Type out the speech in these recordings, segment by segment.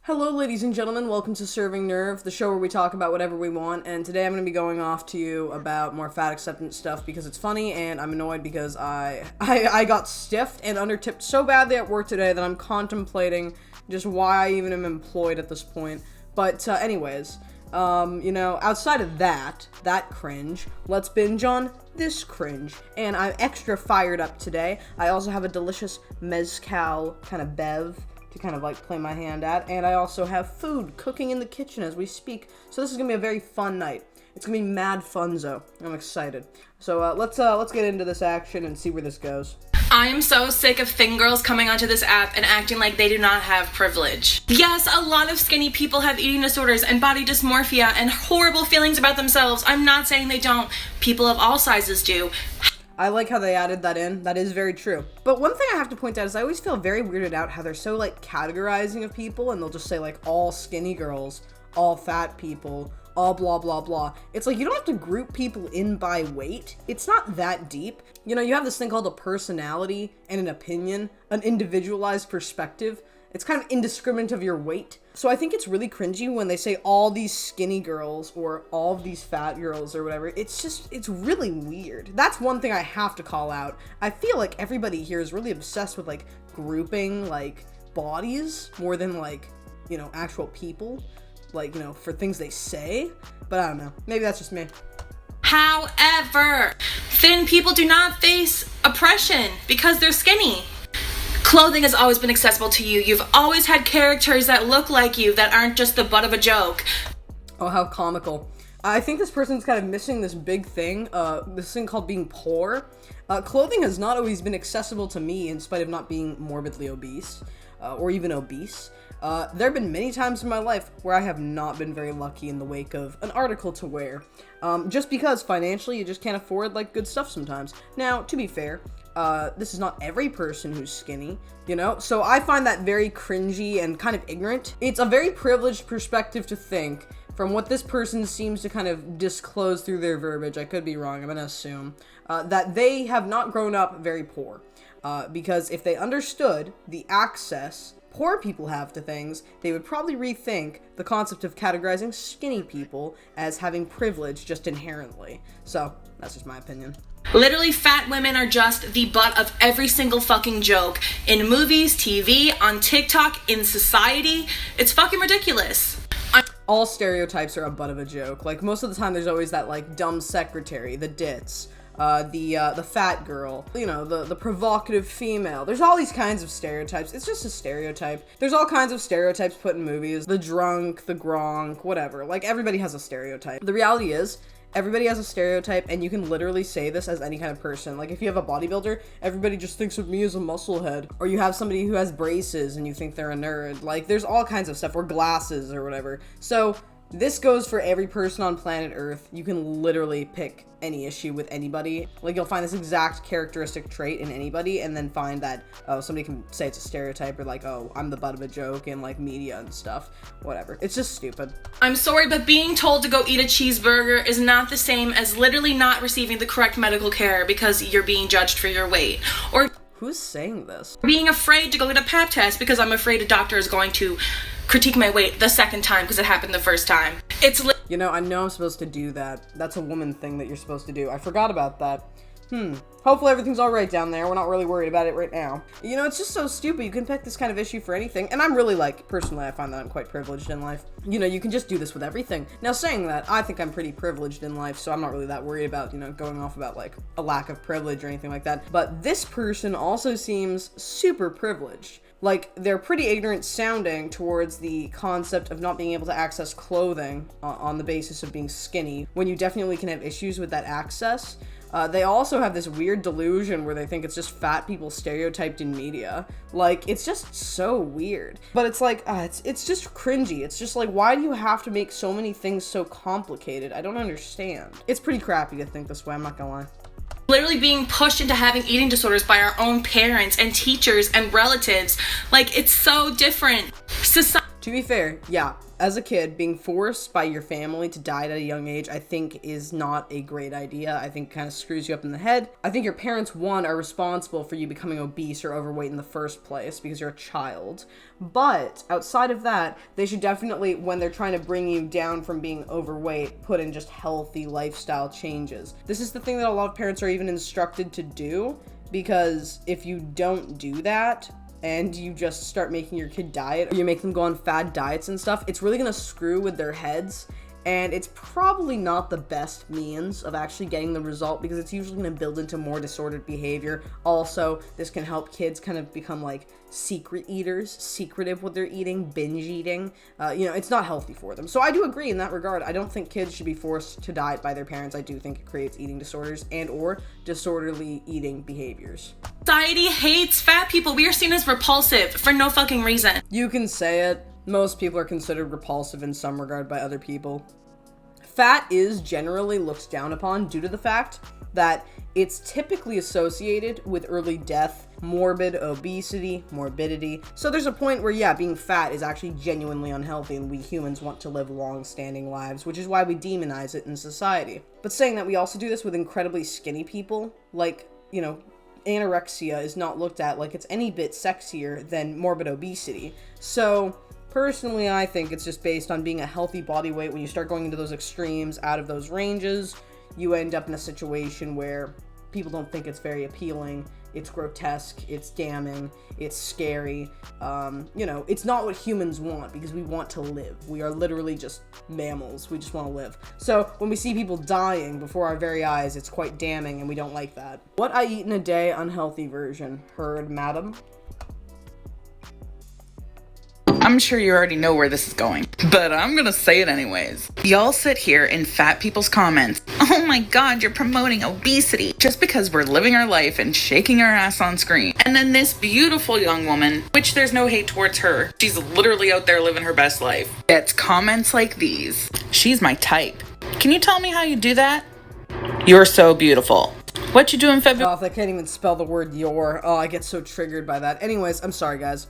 Hello ladies and gentlemen, welcome to Serving Nerve, the show where we talk about whatever we want, and today I'm going to be going off to you about more fat acceptance stuff because it's funny, and I'm annoyed because I got stiffed and undertipped so badly at work today that I'm contemplating just why I even am employed at this point. But anyways, outside of that cringe, let's binge on this cringe. And I'm extra fired up today. I also have a delicious mezcal kind of bev to kind of like play my hand at, and I also have food cooking in the kitchen as we speak, so this is gonna be a very fun night. It's gonna be mad funzo. I'm excited. So let's get into this action and see where this goes. I am so sick of thin girls coming onto this app and acting like they do not have privilege. Yes, a lot of skinny people have eating disorders and body dysmorphia and horrible feelings about themselves. I'm not saying they don't. People of all sizes do. I like how they added that in. That is very true. But one thing I have to point out is I always feel very weirded out how they're so like categorizing of people, and they'll just say like all skinny girls, all fat people, all blah blah blah. It's like you don't have to group people in by weight. It's not that deep. You know, you have this thing called a personality and an opinion, an individualized perspective. It's kind of indiscriminate of your weight. So I think it's really cringy when they say all these skinny girls or all of these fat girls or whatever. It's really weird. That's one thing I have to call out. I feel like everybody here is really obsessed with like grouping like bodies more than like, you know, actual people, like, you know, for things they say. But I don't know. Maybe that's just me. However, thin people do not face oppression because they're skinny. Clothing has always been accessible to you. You've always had characters that look like you that aren't just the butt of a joke. Oh, how comical. I think this person's kind of missing this big thing, this thing called being poor. Clothing has not always been accessible to me in spite of not being morbidly obese, or even obese. There have been many times in my life where I have not been very lucky in the wake of an article to wear, just because financially you just can't afford like good stuff sometimes. Now, to be fair, this is not every person who's skinny, you know? So I find that very cringy and kind of ignorant. It's a very privileged perspective to think, from what this person seems to kind of disclose through their verbiage, I could be wrong, I'm gonna assume, that they have not grown up very poor. Because if they understood the access poor people have to things, they would probably rethink the concept of categorizing skinny people as having privilege just inherently. So, that's just my opinion. Literally, fat women are just the butt of every single fucking joke. In movies, TV, on TikTok, in society. It's fucking ridiculous. All stereotypes are a butt of a joke. Like, most of the time there's always that, like, dumb secretary, the ditz, the fat girl, you know, the provocative female. There's all these kinds of stereotypes. It's just a stereotype. There's all kinds of stereotypes put in movies. The drunk, the gronk, whatever. Like, everybody has a stereotype. The reality is, everybody has a stereotype, and you can literally say this as any kind of person. Like, if you have a bodybuilder, everybody just thinks of me as a muscle head. Or you have somebody who has braces, and you think they're a nerd. Like, there's all kinds of stuff. Or glasses, or whatever. So, this goes for every person on planet Earth. You can literally pick any issue with anybody. Like, you'll find this exact characteristic trait in anybody, and then find that, oh, somebody can say it's a stereotype, or like, oh, I'm the butt of a joke in, like, media and stuff. Whatever. It's just stupid. I'm sorry, but being told to go eat a cheeseburger is not the same as literally not receiving the correct medical care because you're being judged for your weight. Or who's saying this? Being afraid to go get a pap test because I'm afraid a doctor is going to critique my weight the second time because it happened the first time. You know, I know I'm supposed to do that. That's a woman thing that you're supposed to do. I forgot about that. Hopefully everything's alright down there. We're not really worried about it right now. You know, it's just so stupid. You can pick this kind of issue for anything. And I'm really, like, personally, I find that I'm quite privileged in life. You know, you can just do this with everything. Now, saying that, I think I'm pretty privileged in life, so I'm not really that worried about, you know, going off about, like, a lack of privilege or anything like that. But this person also seems super privileged. Like, they're pretty ignorant sounding towards the concept of not being able to access clothing on the basis of being skinny, when you definitely can have issues with that access. They also have this weird delusion where they think it's just fat people stereotyped in media. Like, it's just so weird. But it's like, it's just cringy. It's just like, why do you have to make so many things so complicated? I don't understand. It's pretty crappy to think this way, I'm not gonna lie. Literally being pushed into having eating disorders by our own parents and teachers and relatives. Like, it's so different. To be fair, yeah, as a kid, being forced by your family to diet at a young age, I think is not a great idea. I think it kind of screws you up in the head. I think your parents, one, are responsible for you becoming obese or overweight in the first place because you're a child. But outside of that, they should definitely, when they're trying to bring you down from being overweight, put in just healthy lifestyle changes. This is the thing that a lot of parents are even instructed to do, because if you don't do that, and you just start making your kid diet, or you make them go on fad diets and stuff, it's really gonna screw with their heads, and it's probably not the best means of actually getting the result, because it's usually gonna build into more disordered behavior. Also, this can help kids kind of become like secret eaters, secretive with their eating, binge eating. It's not healthy for them. So I do agree in that regard. I don't think kids should be forced to diet by their parents. I do think it creates eating disorders and or disorderly eating behaviors. Society hates fat people. We are seen as repulsive for no fucking reason. You can say it. Most people are considered repulsive in some regard by other people. Fat is generally looked down upon due to the fact that it's typically associated with early death, morbid obesity, morbidity. So there's a point where, yeah, being fat is actually genuinely unhealthy, and we humans want to live long-standing lives, which is why we demonize it in society. But saying that, we also do this with incredibly skinny people. Like, anorexia is not looked at like it's any bit sexier than morbid obesity. So personally, I think it's just based on being a healthy body weight. When you start going into those extremes out of those ranges, you end up in a situation where people don't think it's very appealing. It's grotesque, it's damning, it's scary. It's not what humans want, because we want to live. We are literally just mammals. We just want to live. So when we see people dying before our very eyes, it's quite damning, and we don't like that. What I eat in a day, unhealthy version. Heard, madam? I'm sure you already know where this is going, but I'm gonna say it anyways. Y'all sit here in fat people's comments, oh my god, you're promoting obesity, just because we're living our life and shaking our ass on screen. And then this beautiful young woman, which there's no hate towards her, she's literally out there living her best life, gets comments like these. She's my type. Can you tell me how you do that? You're so beautiful. What you do in February? Oh, I can't even spell the word your. Oh, I get so triggered by that. Anyways, I'm sorry, guys.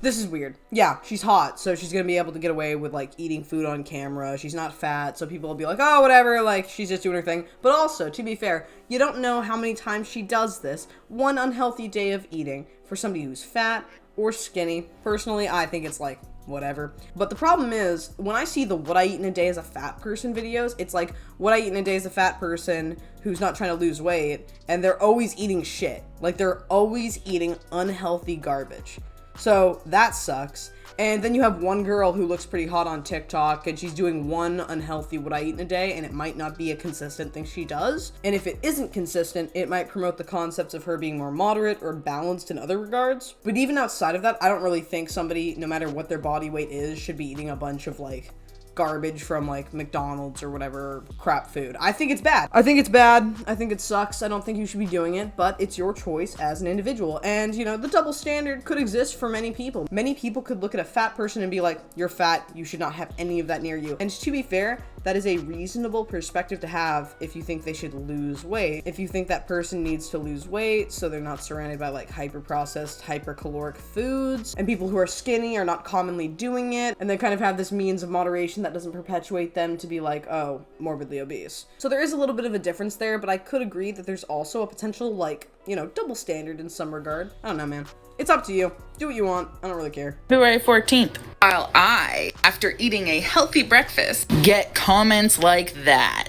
This is weird. Yeah, she's hot, so she's gonna be able to get away with, like, eating food on camera. She's not fat, so people will be like, oh, whatever, like, she's just doing her thing. But also, to be fair, you don't know how many times she does this. One unhealthy day of eating for somebody who's fat or skinny. Personally, I think it's, like, whatever. But the problem is, when I see the what I eat in a day as a fat person videos, it's like, what I eat in a day as a fat person who's not trying to lose weight, and they're always eating shit. Like, they're always eating unhealthy garbage. So that sucks. And then you have one girl who looks pretty hot on TikTok, and she's doing one unhealthy what I eat in a day, and it might not be a consistent thing she does. And if it isn't consistent, it might promote the concepts of her being more moderate or balanced in other regards. But even outside of that, I don't really think somebody, no matter what their body weight is, should be eating a bunch of, like, garbage from, like, McDonald's or whatever crap food. I think it's bad. I think it's bad. I think it sucks. I don't think you should be doing it, but it's your choice as an individual. And, the double standard could exist for many people. Many people could look at a fat person and be like, you're fat, you should not have any of that near you. And to be fair, that is a reasonable perspective to have if you think they should lose weight. If you think that person needs to lose weight so they're not surrounded by, like, hyper-processed, hyper-caloric foods, and people who are skinny are not commonly doing it, and they kind of have this means of moderation that doesn't perpetuate them to be like, oh, morbidly obese. So there is a little bit of a difference there, but I could agree that there's also a potential, like, double standard in some regard. I don't know, man. It's up to you. Do what you want. I don't really care. February 14th. While I, after eating a healthy breakfast, get comments like that.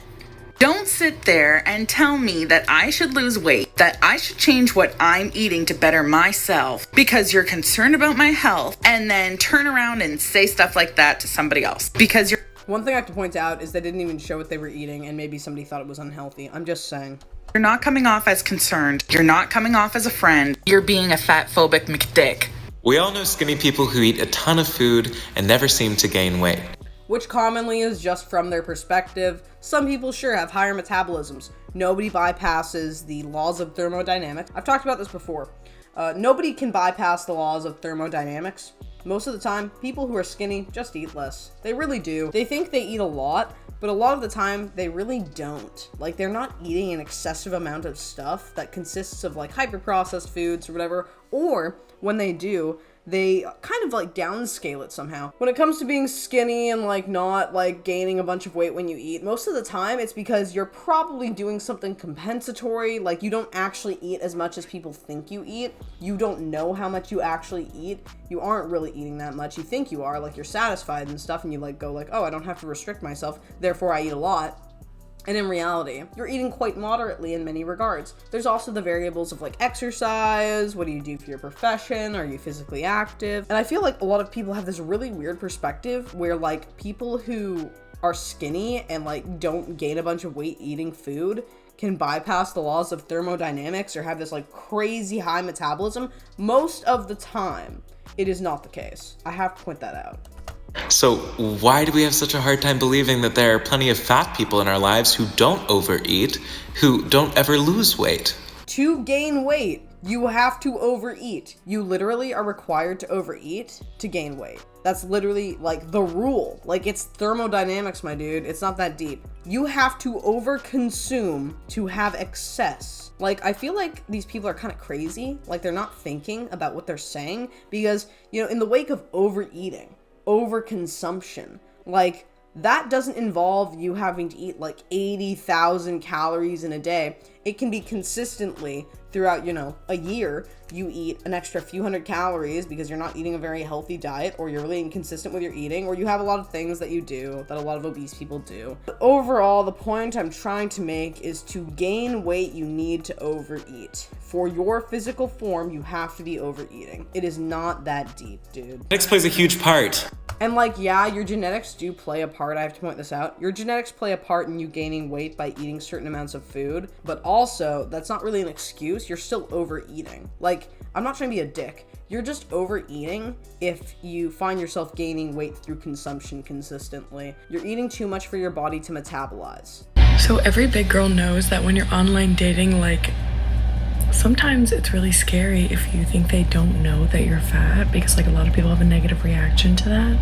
Don't sit there and tell me that I should lose weight, that I should change what I'm eating to better myself because you're concerned about my health, and then turn around and say stuff like that to somebody else because you're... One thing I have to point out is they didn't even show what they were eating, and maybe somebody thought it was unhealthy. I'm just saying. You're not coming off as concerned. You're not coming off as a friend. You're being a fat-phobic McDick. We all know skinny people who eat a ton of food and never seem to gain weight. Which commonly is just from their perspective. Some people sure have higher metabolisms. Nobody bypasses the laws of thermodynamics. I've talked about this before. Nobody can bypass the laws of thermodynamics. Most of the time, people who are skinny just eat less. They really do. They think they eat a lot, but a lot of the time, they really don't. Like, they're not eating an excessive amount of stuff that consists of, like, hyper-processed foods or whatever, or when they do, they kind of like downscale it somehow. When it comes to being skinny and like not like gaining a bunch of weight when you eat, most of the time it's because you're probably doing something compensatory. Like you don't actually eat as much as people think you eat. You don't know how much you actually eat. You aren't really eating that much. You think you are, like you're satisfied and stuff, and you like go like, oh, I don't have to restrict myself, therefore I eat a lot. And in reality, you're eating quite moderately in many regards. There's also the variables of like exercise, what do you do for your profession, are you physically active? And I feel like a lot of people have this really weird perspective where like people who are skinny and like don't gain a bunch of weight eating food can bypass the laws of thermodynamics or have this like crazy high metabolism. Most of the time, it is not the case. I have to point that out. So why do we have such a hard time believing that there are plenty of fat people in our lives who don't overeat, who don't ever lose weight? To gain weight, you have to overeat. You literally are required to overeat to gain weight. That's literally like the rule. Like it's thermodynamics, my dude. It's not that deep. You have to overconsume to have excess. Like, I feel like these people are kind of crazy. Like they're not thinking about what they're saying because, you know, in the wake of overeating, overconsumption, like that doesn't involve you having to eat like 80,000 calories in a day. It can be consistently throughout, you know, a year, you eat an extra few hundred calories because you're not eating a very healthy diet, or you're really inconsistent with your eating, or you have a lot of things that you do that a lot of obese people do. But overall, the point I'm trying to make is to gain weight, you need to overeat. For your physical form, you have to be overeating. It is not that deep, dude. Genetics plays a huge part. And like, yeah, your genetics do play a part. I have to point this out. Your genetics play a part in you gaining weight by eating certain amounts of food, but also that's not really an excuse. You're still overeating. Like, I'm not trying to be a dick. You're just overeating if you find yourself gaining weight through consumption consistently. You're eating too much for your body to metabolize. So every big girl knows that when you're online dating, like, sometimes it's really scary if you think they don't know that you're fat, because like a lot of people have a negative reaction to that.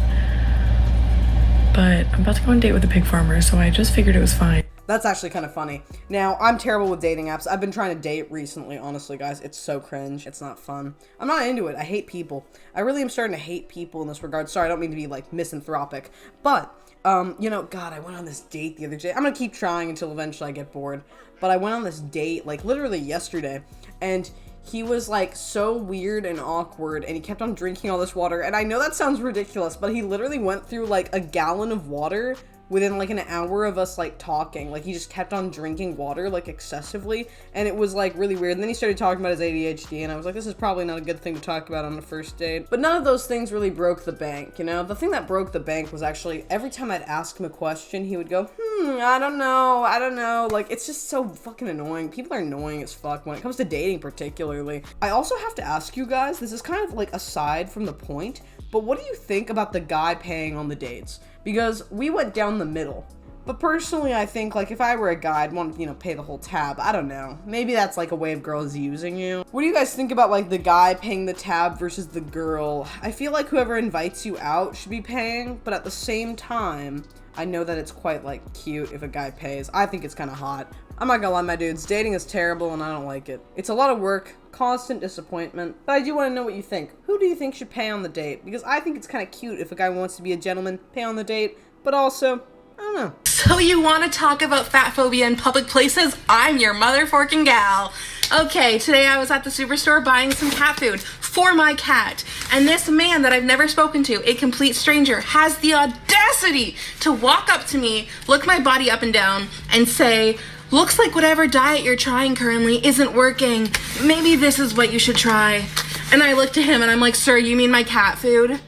But I'm about to go on a date with a pig farmer, so I just figured it was fine. That's actually kind of funny. Now, I'm terrible with dating apps. I've been trying to date recently, honestly, guys. It's so cringe. It's not fun. I'm not into it. I hate people. I really am starting to hate people in this regard. Sorry, I don't mean to be, like, misanthropic. But, you know, God, I went on this date the other day. I'm gonna keep trying until eventually I get bored. But I went on this date, like, literally yesterday. And he was, like, so weird and awkward. And he kept on drinking all this water. And I know that sounds ridiculous, but he literally went through, like, a gallon of water within like an hour of us like talking. Like he just kept on drinking water like excessively, and it was like really weird. And then he started talking about his ADHD, and I was like, this is probably not a good thing to talk about on the first date. But none of those things really broke the bank, you know? The thing that broke the bank was actually every time I'd ask him a question, he would go, I don't know. Like, it's just so fucking annoying. People are annoying as fuck when it comes to dating particularly. I also have to ask you guys, this is kind of like aside from the point, but what do you think about the guy paying on the dates? Because we went down the middle. But personally, I think, like, if I were a guy, I'd want to, you know, pay the whole tab. I don't know. Maybe that's, like, a way of girls using you. What do you guys think about, like, the guy paying the tab versus the girl? I feel like whoever invites you out should be paying, but at the same time, I know that it's quite, like, cute if a guy pays. I think it's kind of hot. I'm not gonna lie, my dudes. Dating is terrible, and I don't like it. It's a lot of work, constant disappointment, but I do want to know what you think. Who do you think should pay on the date? Because I think it's kind of cute if a guy wants to be a gentleman, pay on the date, but also, I don't know. So you want to talk about fat phobia in public places? I'm your motherforking gal. Okay, today I was at the superstore buying some cat food for my cat, and this man that I've never spoken to, a complete stranger, has the audacity to walk up to me, look my body up and down, and say, looks like whatever diet you're trying currently isn't working. Maybe this is what you should try. And I looked at him and I'm like, sir, you mean my cat food?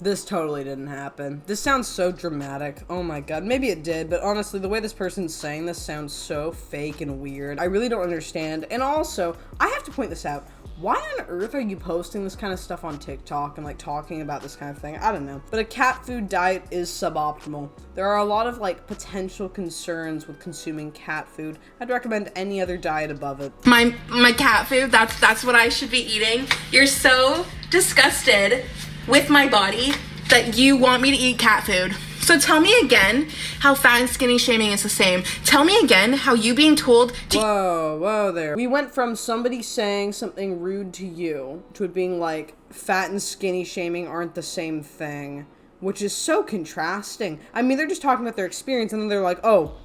This totally didn't happen. This sounds so dramatic. Oh my god. Maybe it did, but honestly, the way this person's saying this sounds so fake and weird. I really don't understand. And also, I have to point this out. Why on earth are you posting this kind of stuff on TikTok and like talking about this kind of thing? I don't know. But a cat food diet is suboptimal. There are a lot of like potential concerns with consuming cat food. I'd recommend any other diet above it. My cat food, that's what I should be eating. You're so disgusted with my body that you want me to eat cat food. So tell me again how fat and skinny shaming is the same. Tell me again how you being told to— Whoa there. We went from somebody saying something rude to you to it being like fat and skinny shaming aren't the same thing, which is so contrasting. I mean, they're just talking about their experience and then they're like, oh,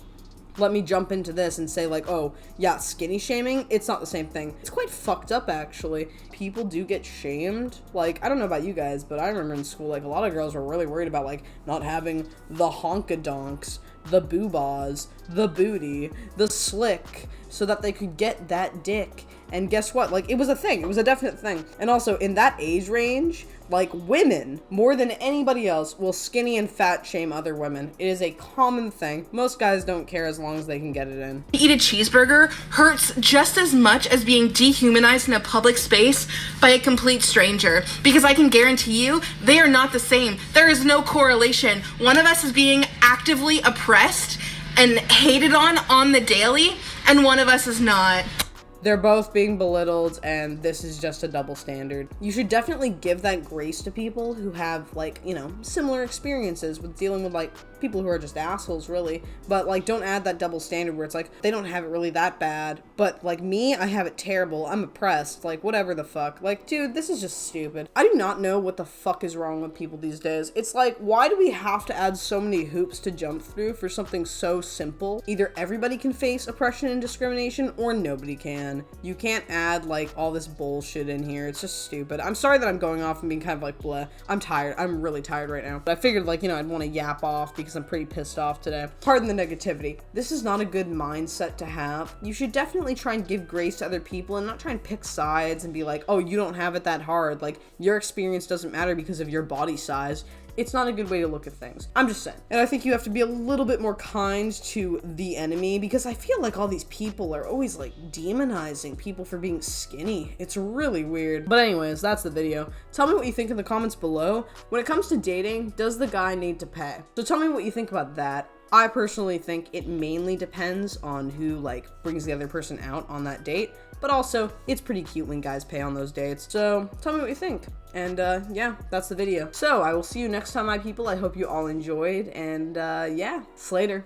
let me jump into this and say like, oh yeah, skinny shaming, it's not the same thing. It's quite fucked up actually. People do get shamed. Like, I don't know about you guys, but I remember in school, like, a lot of girls were really worried about like not having the honkadonks, the boobas, the booty, the slick, so that they could get that dick. And guess what? Like, it was a thing. It was a definite thing. And also, in that age range, like, women, more than anybody else, will skinny and fat shame other women. It is a common thing. Most guys don't care as long as they can get it in. eat a cheeseburger hurts just as much as being dehumanized in a public space by a complete stranger. Because I can guarantee you, they are not the same. There is no correlation. One of us is being actively oppressed and hated on the daily, and one of us is not. They're both being belittled, and this is just a double standard. You should definitely give that grace to people who have, like, you know, similar experiences with dealing with, like, people who are just assholes, really. But, like, don't add that double standard where it's like, they don't have it really that bad. But, like, me, I have it terrible. I'm oppressed. Like, whatever the fuck. Like, dude, this is just stupid. I do not know what the fuck is wrong with people these days. It's like, why do we have to add so many hoops to jump through for something so simple? Either everybody can face oppression and discrimination, or nobody can. You can't add like all this bullshit in here. It's just stupid. I'm sorry that I'm going off and being kind of like bleh. I'm tired. I'm really tired right now. But I figured like, you know, I'd want to yap off because I'm pretty pissed off today. Pardon the negativity. This is not a good mindset to have. You should definitely try and give grace to other people and not try and pick sides and be like, oh, you don't have it that hard. Like, your experience doesn't matter because of your body size. It's not a good way to look at things. I'm just saying. And I think you have to be a little bit more kind to the enemy, because I feel like all these people are always like demonizing people for being skinny. It's really weird. But anyways, that's the video. Tell me what you think in the comments below. When it comes to dating, does the guy need to pay? So tell me what you think about that. I personally think it mainly depends on who like brings the other person out on that date, but also it's pretty cute when guys pay on those dates. So tell me what you think. And yeah, that's the video. So I will see you next time, my people. I hope you all enjoyed, and yeah, Slater.